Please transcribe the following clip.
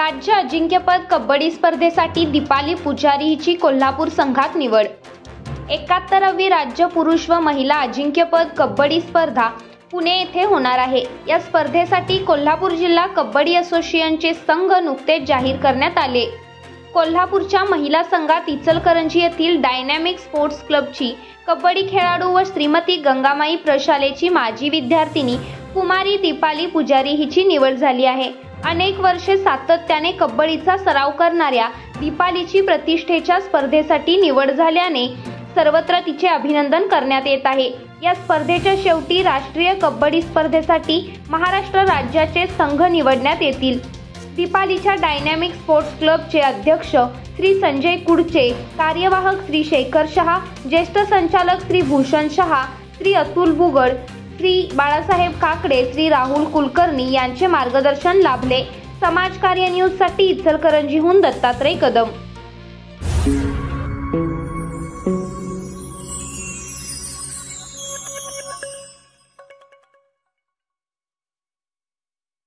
राज्य अजिंक्यपद कबड्डी स्पर्धेसाठी दीपाली पुजारी हिची कोल्हापूर संघात निवड। 71वी राज्य पुरुष व महिला अजिंक्यपद कबड्डी स्पर्धा पुणे येथे होणार आहे। या स्पर्धेसाठी कोल्हापूर जिल्हा कबड्डी असोसिएशनचे संघ नुकतेच जाहीर करण्यात आले। कोल्हापूरच्या महिला संघात इचलकरंजी येथील डायनॅमिक स्पोर्ट्स क्लबची कबड्डी खेळाडू व श्रीमती गंगामाई प्रशालेची माजी विद्यार्थिनी कुमारी दीपाली पुजारी हिची निवड झाली आहे। अनेक वर्षे सातत्याने कबड्डीचा सराव करणाऱ्या दीपालीची प्रतिष्ठेच्या स्पर्धेसाठी निवड झाल्याने सर्वत्र तिचे अभिनंदन करण्यात येत आहे। या स्पर्धेच्या शेवटी राष्ट्रीय कबड्डी स्पर्धेसाठी महाराष्ट्र राज्याचे संघ निवडण्यात येतील। दीपालीच्या डायनॅमिक स्पोर्ट्स क्लबचे अध्यक्ष श्री संजय कुडचे, कार्यवाहक श्री शेखर शहा, ज्येष्ठ संचालक श्री भूषण शहा, श्री अतुल बुगड, श्री बाळासाहेब काकडे, श्री राहुल कुलकर्णी यांचे मार्गदर्शन लाभले। समाजकार्य न्यूज साठी इचलकरंजीहून दत्तात्रय कदम।